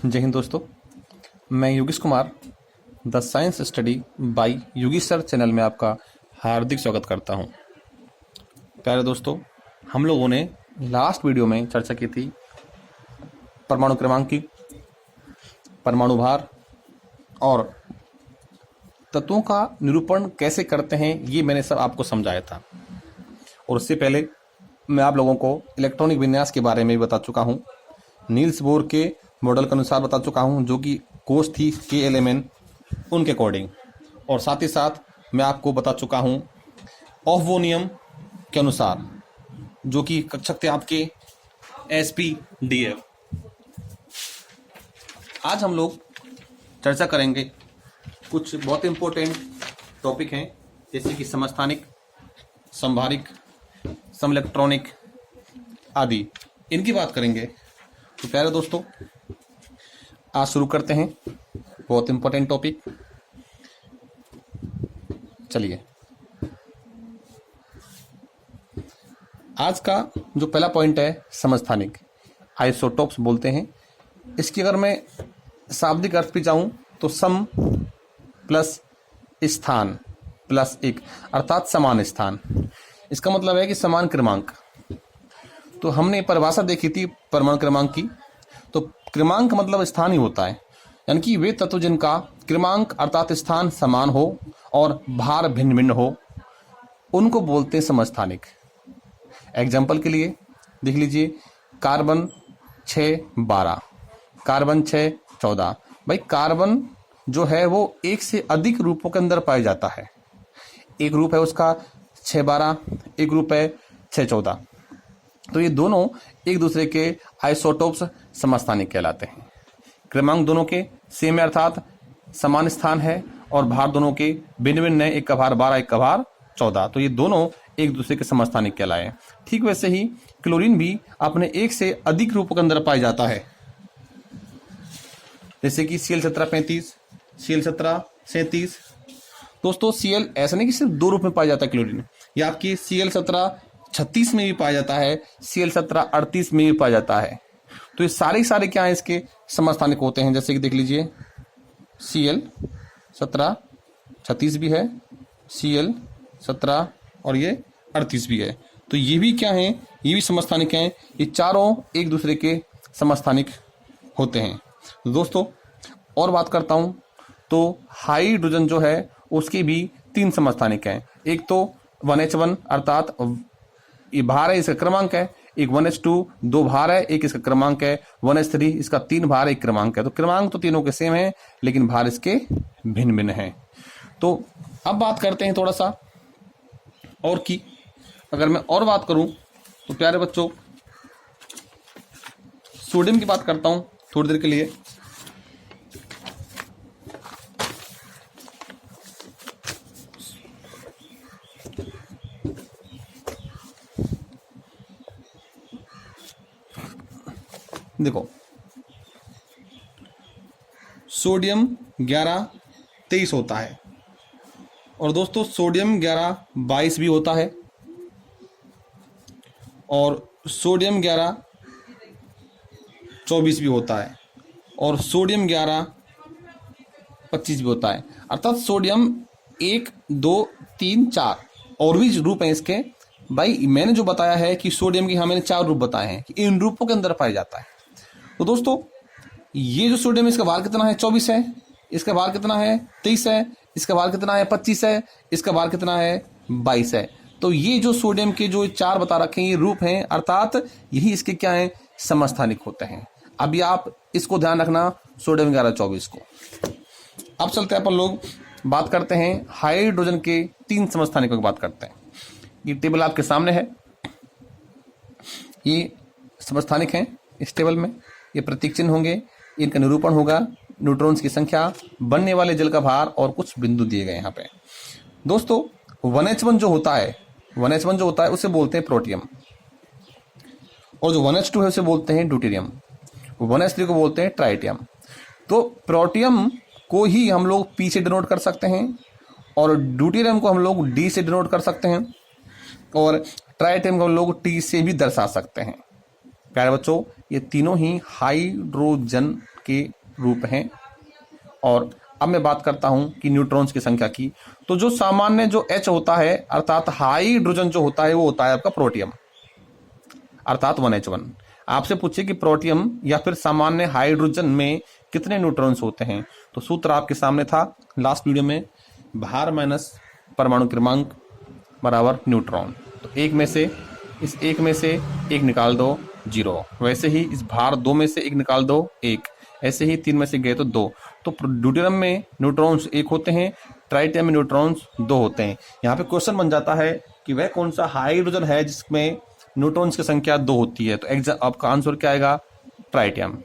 जय हिंद दोस्तों। मैं Yogesh Kumar the science study bye Yogesh sir channel में आपका हार्दिक स्वागत करता हूं। प्यारे दोस्तों, हम लोगों ने लास्ट वीडियो में चर्चा की थी परमाणु क्रमांक की, परमाणु भार और तत्वों का निरूपण कैसे करते हैं, ये मैंने सब आपको समझाया था। और उससे पहले मैं आप लोगों को इलेक्ट्रॉनिक विन्यास के बारे में भी बता चुका हूँ। नील्स बोर के मॉडल के अनुसार बता चुका हूँ, जो कि कोष थी KLMN उनके अकॉर्डिंग। और साथ ही साथ मैं आपको बता चुका हूँ ऑफ-बो नियम के अनुसार, जो कि कक्षक थे आपके SPDF। आज हम लोग चर्चा करेंगे कुछ बहुत इंपॉर्टेंट टॉपिक हैं, जैसे कि समस्थानिक, संभारिक, समइलेक्ट्रॉनिक आदि, इनकी बात करेंगे। तो प्यारे दोस्तों, आज शुरू करते हैं बहुत इंपॉर्टेंट टॉपिक। चलिए, आज का जो पहला पॉइंट है समस्थानिक, आइसोटोप्स बोलते हैं। इसकी अगर मैं शाब्दिक अर्थ पे जाऊं तो सम प्लस स्थान प्लस एक, अर्थात समान स्थान। इसका मतलब है कि समान क्रमांक। तो हमने परिभाषा देखी थी परमाणु क्रमांक की। तो क्रमांक मतलब स्थान ही होता है, यानी कि वे तत्व जिनका क्रमांक अर्थात स्थान समान हो और भार भिन्न भिन्न हो, उनको बोलते हैं समस्थानिक। एग्जाम्पल के लिए देख लीजिए, कार्बन 6-12, कार्बन 6-14। भाई कार्बन जो है वो एक से अधिक रूपों के अंदर पाया जाता है। एक रूप है उसका 6-12, एक रूप है 6-14। तो ये दोनों एक दूसरे के आइसोटोप्स समस्थानिक कहलाते हैं। क्रमांक दोनों के सेम है, अर्थात समान स्थान है, और भार दोनों के भिन्न भिन्न है, एक का भार 12, एक का भार 14। तो ये दोनों एक दूसरे के समस्थानिक कहलाए। ठीक वैसे ही क्लोरीन भी अपने एक से अधिक रूपों के अंदर पाया जाता है, जैसे कि Cl17-35, Cl17-37। दोस्तों, Cl ऐसा नहीं कि सिर्फ दो रूप में पाया जाता है क्लोरीन, या आपकी Cl17-36 में भी पाया जाता है, Cl17-38 में भी पाया जाता है। तो ये सारे क्या है, इसके समस्थानिक होते हैं। जैसे कि देख लीजिए, Cl17-36 भी है, Cl17 और ये 38 भी है। तो ये भी क्या है, ये भी समस्थानिक हैं। ये चारों एक दूसरे के समस्थानिक होते हैं। तो दोस्तों, और बात करता हूं तो हाइड्रोजन जो है उसके भी 3 समस्थानिक हैं। एक तो 1H1 अर्थात ये भार है, इसका क्रमांक है। एक 1H2 2 भार है, एक इसका क्रमांक है। 1H3 इसका 3 भार, एक क्रमांक है। तो क्रमांक तो तीनों के सेम है, लेकिन भार इसके भिन्न भिन्न हैं। तो अब बात करते हैं थोड़ा सा और की। अगर मैं और बात करूं तो प्यारे बच्चों, सोडियम की बात करता हूं थोड़ी देर के लिए। देखो, सोडियम 11-23 होता है, और दोस्तों सोडियम 11-22 भी होता है, और सोडियम 11-24 भी होता है, और सोडियम 11-25 भी होता है। अर्थात सोडियम 1, 2, 3, 4 और भी रूप हैं इसके। भाई मैंने जो बताया है कि सोडियम की, मैंने 4 रूप बताए हैं कि इन रूपों के अंदर पाया जाता है। तो दोस्तों, ये जो सोडियम, इसका भार कितना है, 24 है। इसका भार कितना है, 23 है। इसका भार कितना है, 25 है। इसका भार कितना है, 22 है। तो ये जो सोडियम के जो 4 बता रखे हैं, ये रूप हैं, अर्थात यही इसके क्या हैं, समस्थानिक होते हैं। अभी आप इसको ध्यान रखना, सोडियम 11-24 को। अब चलते हैं अपन लोग, बात करते हैं हाइड्रोजन के 3 समस्थानिकों की बात करते हैं। ये टेबल आपके सामने है, ये समस्थानिक हैं। इस टेबल में ये प्रतीक चिन्ह होंगे, इनका निरूपण होगा, न्यूट्रॉन्स की संख्या, बनने वाले जल का भार और कुछ बिंदु दिए गए यहाँ पे। दोस्तों, 1H1 जो होता है, 1H1 जो होता है उसे बोलते हैं प्रोटियम, और जो 1H2 है उसे बोलते हैं ड्यूटेरियम, 1H3 को बोलते हैं ट्राइटियम। तो प्रोटियम को ही हम लोग P से डिनोट कर सकते हैं, और ड्यूटेरियम को हम लोग D से डिनोट कर सकते हैं, और ट्राइटियम को हम लोग T से भी दर्शा सकते हैं। प्यारे बच्चों, ये तीनों ही हाइड्रोजन के रूप हैं। और अब मैं बात करता हूं कि न्यूट्रॉन्स की संख्या की। तो जो सामान्य जो H होता है अर्थात हाइड्रोजन जो होता है वो होता है आपका प्रोटियम, अर्थात 1H1। आपसे पूछे कि प्रोटियम या फिर सामान्य हाइड्रोजन में कितने न्यूट्रॉन्स होते हैं, तो सूत्र आपके सामने था लास्ट वीडियो में, भार माइनस परमाणु क्रमांक बराबर न्यूट्रॉन। तो एक में से इस एक में से एक निकाल दो 0, वैसे ही इस भार 2 में से एक निकाल दो 1, ऐसे ही 3 में से गए तो 2। तो ड्यूटेरियम में न्यूट्रॉन्स 1 होते हैं, ट्राइटियम में न्यूट्रॉन्स 2 होते हैं। यहाँ पे क्वेश्चन बन जाता है कि वह कौन सा हाइड्रोजन है जिसमें न्यूट्रॉन्स की संख्या 2 होती है, तो आपका आंसर क्या आएगा, ट्राइटियम।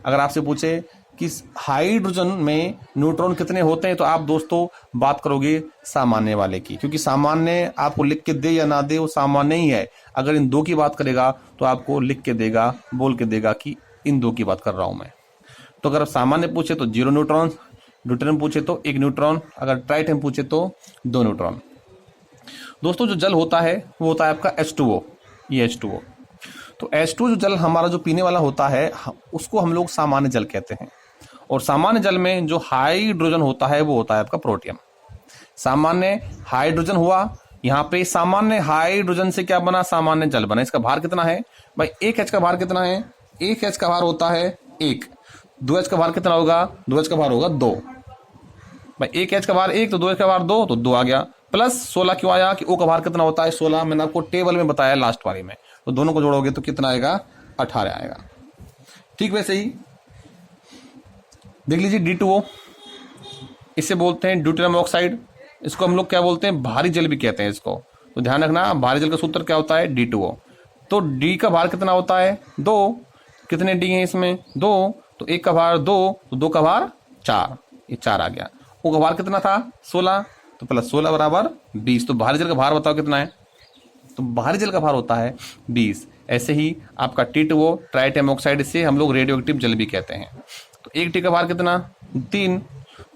अगर आपसे पूछे कि हाइड्रोजन में न्यूट्रॉन कितने होते हैं, तो आप दोस्तों बात करोगे सामान्य वाले की, क्योंकि सामान्य आपको लिख के दे या ना दे वो सामान्य ही है। अगर इन 2 की बात करेगा तो आपको लिख के देगा, बोल के देगा कि इन 2 की बात कर रहा हूं मैं। तो अगर सामान्य पूछे तो 0 न्यूट्रॉन, ड्यूटेरियम पूछे तो 1 न्यूट्रॉन, अगर ट्राइटियम पूछे तो 2 न्यूट्रॉन। दोस्तों जो जल होता है वो होता है आपका H2O, ये H2O। तो H2O जो जल हमारा जो पीने वाला होता है उसको हम लोग सामान्य जल कहते हैं। और सामान्य जल में जो हाइड्रोजन होता है वो होता है आपका प्रोटियम। सामान्य हाइड्रोजन हुआ, यहाँ पे सामान्य हाइड्रोजन से क्या बना, सामान्य जल बना। इसका भार कितना है भाई, 1H का भार कितना है, 1H का भार होता है 1। 2H का भार कितना होगा, 2H का भार होगा 2 भाई। 1H का भार 1 तो 2H का भार 2, तो 2 आ गया। प्लस 16 क्यों आया कि O का भार कितना होता है 16, मैंने आपको टेबल में बताया लास्ट वाली में। तो दोनों को जोड़ोगे तो कितना आएगा, 18 आएगा। ठीक वैसे ही देख लीजिए D2O, इसे बोलते हैं ड्यूटेरियम ऑक्साइड। इसको हम लोग क्या बोलते हैं, भारी जल भी कहते हैं इसको। तो ध्यान रखना, भारी जल का सूत्र क्या होता है, D2O। तो D का भार कितना होता है 2, कितने D हैं इसमें 2, तो 1 का भार 2, तो 2 का भार 4, ये 4 आ गया। O का भार कितना था 16, तो प्लस 16 बराबर 20। तो भारी जल का भार बताओ कितना है, तो भारी जल का भार होता है 20। ऐसे ही आपका T2O ट्राइटियम ऑक्साइड, इसे हम लोग रेडियो एक्टिव जल भी कहते हैं। तो 1 T का भार कितना 3,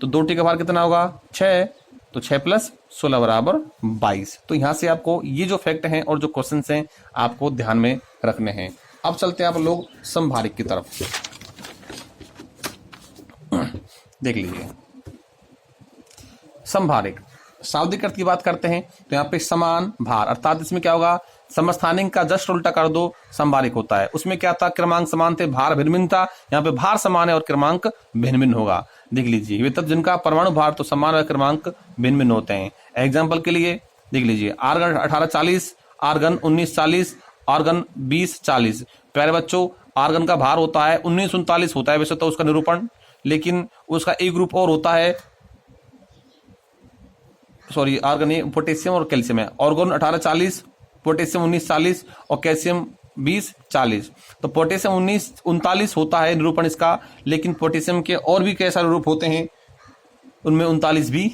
तो 2 T का भार कितना होगा 6, तो 6 प्लस 16 बराबर 22। तो यहां से आपको ये जो फैक्ट हैं और जो क्वेश्चन हैं आपको ध्यान में रखने हैं। अब चलते हैं आप लोग समभारिक की तरफ। देख लीजिए समभारिक, शाब्दिक अर्थ की बात करते हैं तो यहाँ पे समान भार, अर्थात इसमें क्या होगा, समस्थानिक का जस्ट उल्टा कर दो संभारिक होता है। उसमें क्या था, क्रमांक समान थे, भार भिन्न भिन्न था। यहाँ पे भार समान है और क्रमांक भिन्न भिन्न होगा। देख लीजिए वे तत्व जिनका परमाणु भार तो समान और क्रमांक भिन्न भिन्न होते हैं। एग्जाम्पल के लिए देख लीजिए आर्गन 1840, आर्गन 1940, आर्गन 2040। प्यारे बच्चों आर्गन का भार होता है 1939 होता है वैसे तो उसका निरूपण, लेकिन उसका एक ग्रुप और होता है, सॉरी आर्गन ये पोटेशियम और कैल्शियम है। आर्गन 1840, पोटेशियम 1940 और कैल्शियम 2040। तो पोटेशियम 1939 होता है निरूपण इसका, लेकिन पोटेशियम के और भी कई सारे रूप होते हैं, उनमें 39 भी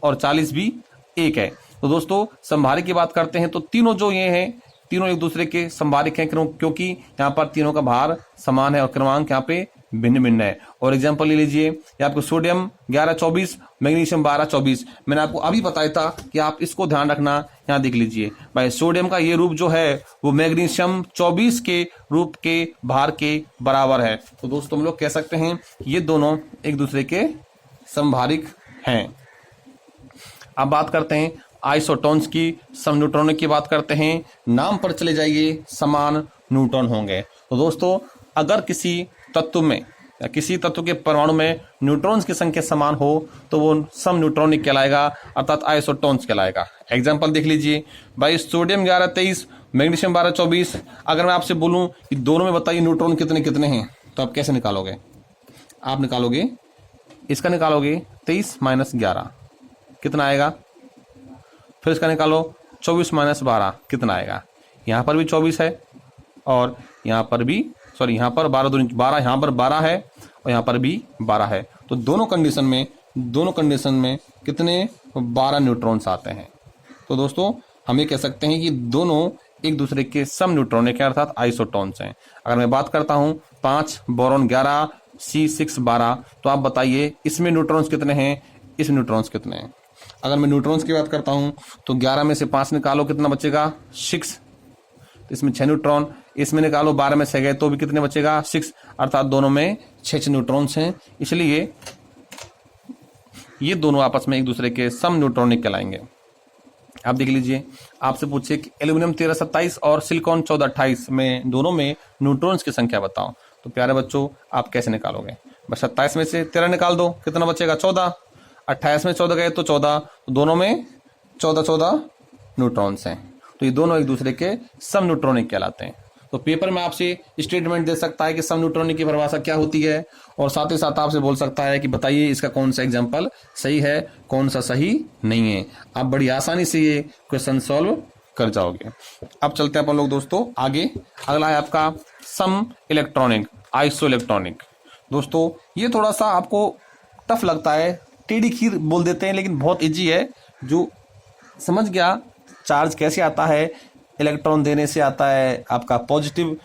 और 40 भी एक है। तो दोस्तों संभारिक की बात करते हैं तो तीनों जो ये हैं तीनों एक दूसरे के संभारिक हैं, क्योंकि यहाँ पर तीनों का भार समान है और क्रमांक यहाँ पे भिन्न भिन्न है। और एग्जांपल ले लीजिए, ये आपको सोडियम 1124, मैग्नीशियम 1224। मैंने आपको अभी बताया था कि आप इसको ध्यान रखना। यहाँ देख लीजिए भाई सोडियम का ये रूप जो है वो मैग्नीशियम 24 के रूप के भार के बराबर है। तो दोस्तों हम लोग कह सकते हैं ये दोनों एक दूसरे के संभारिक हैं। अब बात करते हैं आइसोटोन्स की, सम न्यूट्रॉनिक की बात करते हैं। नाम पर चले जाइए, समान न्यूट्रॉन होंगे। तो दोस्तों अगर किसी तत्व में या किसी तत्व के परमाणु में न्यूट्रॉन्स की संख्या समान हो तो वो सम न्यूट्रॉनिक कहलाएगा, अर्थात आइसोटोन्स कहलाएगा। एग्जांपल देख लीजिए भाई सोडियम 1123, मैग्नीशियम 1224। अगर मैं आपसे बोलूं कि दोनों में बताइए न्यूट्रॉन कितने कितने हैं, तो आप कैसे निकालोगे, आप निकालोगे इसका निकालोगे 23 - 11 कितना आएगा, फिर इसका निकालो 24 - 12 कितना आएगा। यहाँ पर भी 24 है और यहाँ पर भी, सॉरी यहाँ पर 12 दूनी 12, यहाँ पर 12 है और यहाँ पर भी 12 है। तो दोनों कंडीशन में कितने 12 न्यूट्रॉन्स आते हैं। तो दोस्तों हम ये कह सकते हैं कि दोनों एक दूसरे के सम न्यूट्रॉनिक हैं, अर्थात आइसोटोन्स हैं। अगर मैं बात करता हूँ 5 बोरॉन 11 C6 12, तो आप बताइए इसमें न्यूट्रॉन्स कितने हैं, इस न्यूट्रॉन्स कितने हैं। अगर मैं न्यूट्रॉन्स की बात करता हूँ तो 11 में से 5 निकालो कितना बचेगा 6, तो इसमें 6 न्यूट्रॉन। इसमें निकालो 12 में 6 गए तो भी कितने बचेगा 6, अर्थात दोनों में 6 न्यूट्रॉन्स हैं, इसलिए ये दोनों आपस में एक दूसरे के सम न्यूट्रॉनिक कहलाएंगे। आप देख लीजिए, आपसे पूछे कि एल्यूमिनियम 1327 और सिलिकॉन 1428 में दोनों में न्यूट्रॉन्स की संख्या बताओ, तो प्यारे बच्चों आप कैसे निकालोगे? बस 27 में से 13 निकाल दो, कितना बचेगा 14, 28 में 14 गए तो 14, तो दोनों में 14 न्यूट्रॉन्स हैं, तो ये दोनों एक दूसरे के सम न्यूट्रॉनिक कहलाते हैं। तो पेपर में आपसे स्टेटमेंट दे सकता है कि सम न्यूट्रॉनिक की परिभाषा क्या होती है, और साथ ही साथ आपसे बोल सकता है कि बताइए इसका कौन सा एग्जाम्पल सही है, कौन सा सही नहीं है। आप बड़ी आसानी से ये क्वेश्चन सॉल्व कर जाओगे। अब चलते हैं अपन लोग दोस्तों आगे। अगला है आपका सम इलेक्ट्रॉनिक, आइसो इलेक्ट्रॉनिक। दोस्तों ये थोड़ा सा आपको टफ लगता है, टेढ़ी खीर बोल देते हैं, लेकिन बहुत इजी है। जो समझ गया चार्ज कैसे आता है, इलेक्ट्रॉन देने से आता है आपका पॉजिटिव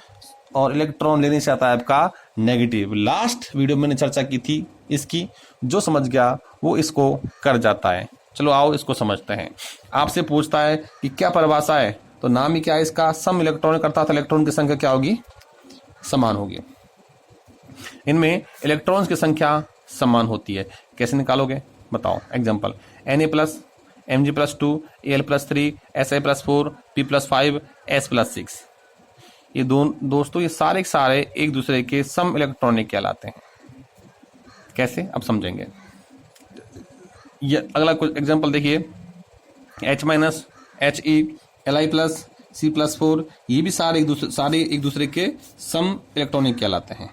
और इलेक्ट्रॉन लेने से आता है आपका नेगेटिव। लास्ट वीडियो मैंने चर्चा की थी इसकी, जो समझ गया वो इसको कर जाता है। चलो आओ इसको समझते हैं। आपसे पूछता है कि क्या परिभाषा है, तो नाम ही क्या है इसका, सम इलेक्ट्रॉनिक, अर्थात इलेक्ट्रॉन की संख्या क्या होगी, समान होगी। इनमें इलेक्ट्रॉन्स की संख्या समान होती है। कैसे निकालोगे बताओ? Example, Na+, Mg+2, Al+3, Si+4, P+5, S+6। ये दोस्तों ये सारे एक दूसरे के सम इलेक्ट्रॉनिक कहलाते हैं। कैसे, अब समझेंगे। ये अगला कुछ एग्जांपल देखिए, H-, He, Li+, C+4, ये भी सारे एक दूसरे के सम इलेक्ट्रॉनिक कहलाते हैं।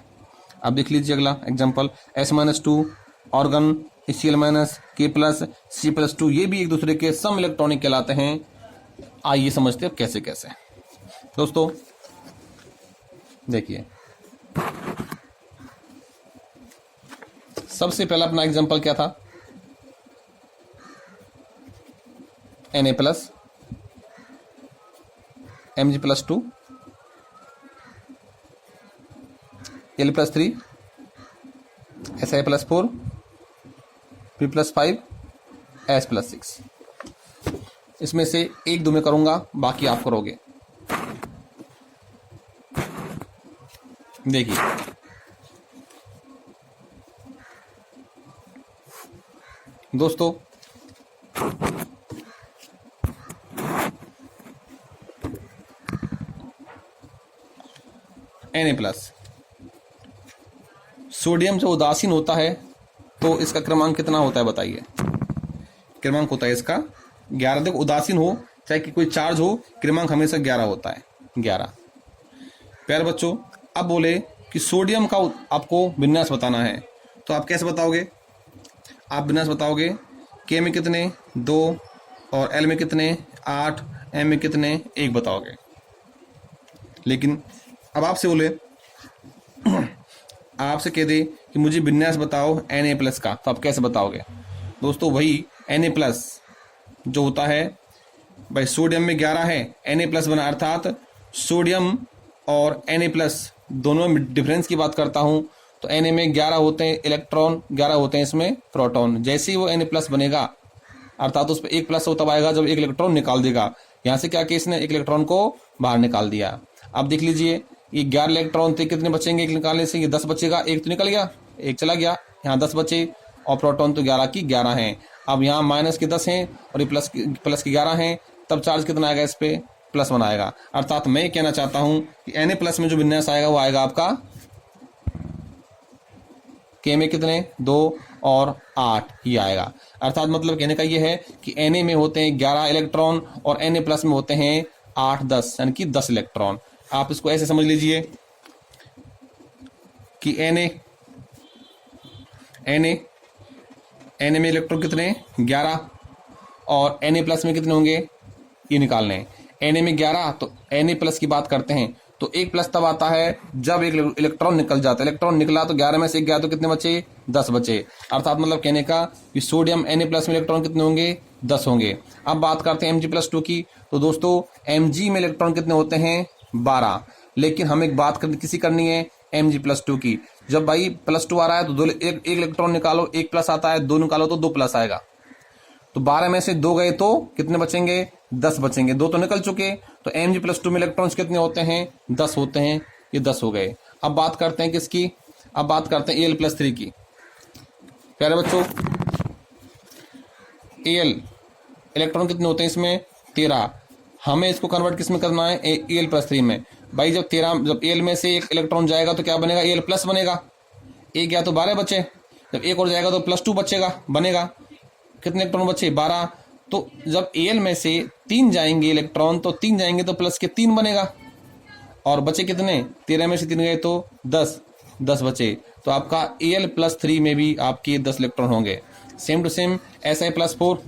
अब देख लीजिए अगला example, S-2 organ, Cl-, K+, C+2, ये भी एक दूसरे के सम इलेक्ट्रॉनिक कहलाते हैं। आइए समझते हैं कैसे कैसे। दोस्तों देखिए, सबसे पहला अपना एग्जांपल क्या था, Na+, Mg+2, Al+3, Si+4, P+5, S+6। इसमें से एक दो में करूंगा, बाकी आप करोगे। देखिए दोस्तों, Na+, सोडियम जब उदासीन होता है तो इसका क्रमांक कितना होता है बताइए? क्रमांक होता है इसका 11। देखो उदासीन हो चाहे कि कोई चार्ज हो, क्रमांक हमेशा 11 होता है, 11। प्यारे बच्चों, अब बोले कि सोडियम का आपको विन्यास बताना है, तो आप कैसे बताओगे? आप विन्यास बताओगे, के में कितने 2 और एल में कितने 8, एम में कितने 1 बताओगे। लेकिन अब आपसे बोले, आपसे कह दे कि मुझे विन्यास बताओ Na+ का, तो आप कैसे बताओगे? दोस्तों वही Na+ जो होता है भाई, सोडियम में 11 है, Na+ बना, अर्थात सोडियम और Na+ दोनों में डिफरेंस की बात करता हूं, तो Na में 11 होते हैं इलेक्ट्रॉन, 11 होते हैं इसमें प्रोटॉन। जैसे ही वो Na+ बनेगा, अर्थात उस पर 1+ हो तब आएगा जब एक इलेक्ट्रॉन निकाल देगा। यहां से क्या केस ने एक इलेक्ट्रॉन को बाहर निकाल दिया। अब देख लीजिए, ये 11 इलेक्ट्रॉन थे, कितने बचेंगे एक निकालने से? ये 10 बचेगा, एक तो निकल गया, एक चला गया, यहाँ 10 बचे, और प्रोटॉन तो 11 की 11 हैं। अब यहाँ माइनस के 10 हैं और ये प्लस की 11 हैं, तब चार्ज कितना आएगा इस पे? +1 आएगा। अर्थात मैं कहना चाहता हूं कि Na+ में जो विन्यास आएगा वो आएगा आपका K में कितने 2 और 8 ही आएगा। अर्थात मतलब कहने का ये है कि Na में होते हैं 11 इलेक्ट्रॉन और Na+ में होते हैं 8, 10, यानी कि 10 इलेक्ट्रॉन। आप इसको ऐसे समझ लीजिए कि Na में इलेक्ट्रॉन कितने 11 और Na+ में कितने होंगे ये निकालने हैं। Na में 11, तो Na+ की बात करते हैं, तो 1+ तब आता है जब एक इलेक्ट्रॉन निकल जाता है। इलेक्ट्रॉन निकला तो 11 में से 1 गया तो कितने बचे? 10 बचे। अर्थात मतलब कहने का कि सोडियम Na+ में इलेक्ट्रॉन कितने होंगे? 10 होंगे। अब बात करते हैं Mg+2 की, तो दोस्तों Mg में इलेक्ट्रॉन कितने होते हैं? 12। लेकिन हमें एक बात किसी करनी है Mg+2 की। जब भाई +2 आ रहा है तो एक इलेक्ट्रॉन निकालो, 1+ आता है, 2 निकालो तो 2+ आएगा। तो 12 में से 2 गए तो कितने बचेंगे? 10 बचेंगे। 2 तो निकल चुके, तो Mg+2 में इलेक्ट्रॉन्स कितने होते हैं? 10 होते हैं। ये 10 हो गए। अब बात करते हैं किसकी? अब बात करते हैं Al+3 की। प्यारे बच्चों, Al इलेक्ट्रॉन कितने होते हैं इसमें? 13। हमें इसको कन्वर्ट किस में करना है? Al+3 में। भाई जब Al में से एक इलेक्ट्रॉन जाएगा तो क्या बनेगा? Al+ बनेगा। एक गया तो 12 बचे। जब एक और जाएगा तो +2 बचेगा, बनेगा। कितने इलेक्ट्रॉन बचे? 12। तो जब Al में से 3 जाएंगे इलेक्ट्रॉन, तो 3 जाएंगे तो प्लस के 3 बनेगा। और बचे कितने? 13 में से 3 गए तो 10 बचे। तो आपका Al+3 में भी आपके 10 इलेक्ट्रॉन होंगे। Same to same Si+4।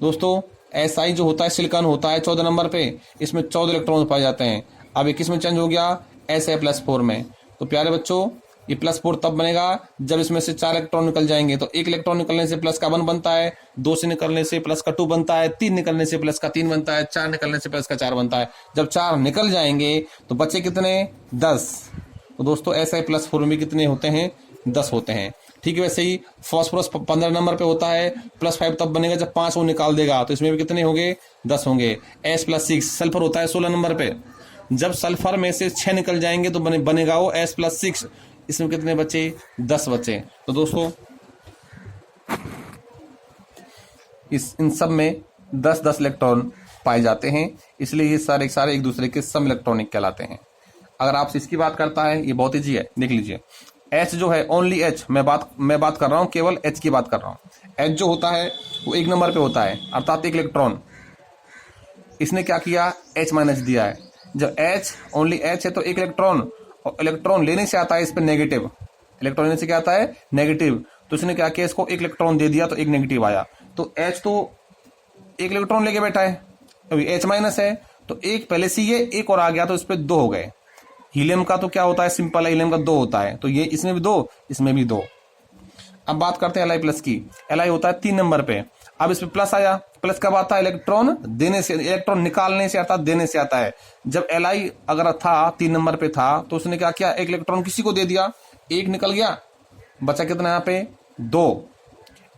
दोस्तों Si जो होता है सिलिकॉन होता है 14 नंबर पे, इसमें 14 इलेक्ट्रॉन पाए जाते हैं। अब ये किस में चेंज हो गया? Si+4 में। तो प्यारे बच्चों, ये +4 तब बनेगा जब इसमें से 4 इलेक्ट्रॉन निकल जाएंगे। तो 1 इलेक्ट्रॉन निकलने से प्लस का 1 बनता है, 2 से निकलने से प्लस का 2 बनता है, 3 निकलने से प्लस का 3 बनता है, 4 निकलने से प्लस का 4 बनता है। जब 4 निकल जाएंगे तो बचे कितने? 10। तो दोस्तों Si+4 में कितने होते हैं? 10 होते हैं। ठीक है, वैसे ही फॉस्फोरस 15 नंबर पे होता है, +5 तब बनेगा जब 5 वो निकाल देगा, तो इसमें भी कितने होंगे? 10 होंगे। S+6 सल्फर होता है 16 नंबर पे, जब सल्फर में से 6 निकल जाएंगे तो बनेगा वो S+6। इसमें कितने बचे? 10 बचे। तो दोस्तों इन सब में 10-10 इलेक्ट्रॉन पाए जाते हैं, इसलिए ये सारे एक दूसरे के सम इलेक्ट्रॉनिक कहलाते हैं। अगर आपसे इसकी बात करता है, ये बहुत ईजी है, देख लीजिए। H जो है, ओनली H, मैं बात कर रहा हूं, केवल H की बात कर रहा हूं। H जो होता है वो 1 नंबर पे होता है, अर्थात 1 इलेक्ट्रॉन। इसने क्या किया? H- दिया है। जब H ओनली H है तो 1 इलेक्ट्रॉन, और इलेक्ट्रॉन लेने से आता है इस पे नेगेटिव। इलेक्ट्रॉन लेने से क्या आता है? नेगेटिव। तो इसने क्या किया? इसको 1 इलेक्ट्रॉन दे दिया तो 1 नेगेटिव आया। तो H तो 1 इलेक्ट्रॉन लेके बैठा है, अभी H- है, तो 1 पहले से ये 1 और आ गया तो इस पे 2 हो गए। हीलियम का तो क्या होता है? सिंपल है, हीलियम का 2 होता है, तो ये इसमें भी 2, इसमें भी 2। अब बात करते हैं Li+ की। Li होता है 3 नंबर पे। अब इस पे प्लस आया। प्लस कब आता है? इलेक्ट्रॉन देने से, इलेक्ट्रॉन निकालने से अर्थात देने से आता है। जब Li अगर था 3 नंबर पे था तो उसने क्या किया? 1 इलेक्ट्रॉन किसी को दे दिया, 1 निकल गया, बचा कितना यहाँ पे? 2।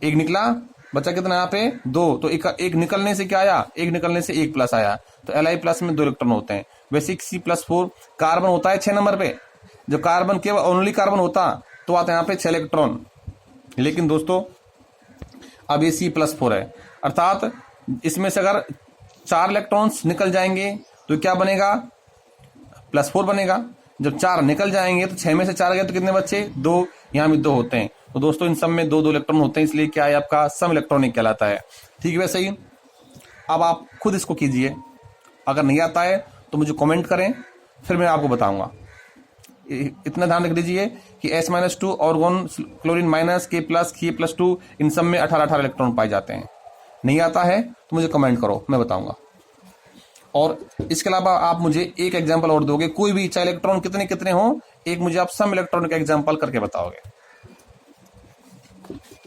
1 निकला, बचा कितना यहाँ पे? 2। तो एक निकलने से क्या आया? 1 निकलने से 1 प्लस आया। तो Li+ में 2 इलेक्ट्रॉन होते हैं। वैसे C+4 कार्बन होता है 6 नंबर पे। जब कार्बन केवल ओनली कार्बन होता तो आता है यहाँ पे 6 इलेक्ट्रॉन। लेकिन दोस्तों अब ये C+4 है, अर्थात इसमें से अगर 4 इलेक्ट्रॉन्स निकल जाएंगे तो क्या बनेगा? +4 बनेगा। जब 4 निकल जाएंगे तो 6 में से 4 गए तो कितने बचे? 2। यहाँ भी 2 होते हैं। तो दोस्तों इन सब में 2-2 इलेक्ट्रॉन होते हैं, इसलिए क्या है? आपका सम इलेक्ट्रॉनिक कहलाता है। ठीक है, वैसे ही अब आप खुद इसको कीजिए। अगर नहीं आता है तो मुझे कमेंट करें, फिर मैं आपको बताऊंगा। इतना ध्यान रख दीजिए कि H-2 organ chlorine minus K+2 इन सब में 18-18 इलेक्ट्रॉन पाए जाते हैं। नहीं आता है तो मुझे कमेंट करो, मैं बताऊंगा। और इसके अलावा आप मुझे एक एग्जांपल और दोगे, कोई भी, चाहे इलेक्ट्रॉन कितने कितने हो, एक मुझे आप सम इलेक्ट्रॉन का एग्जांपल करके बताओगे।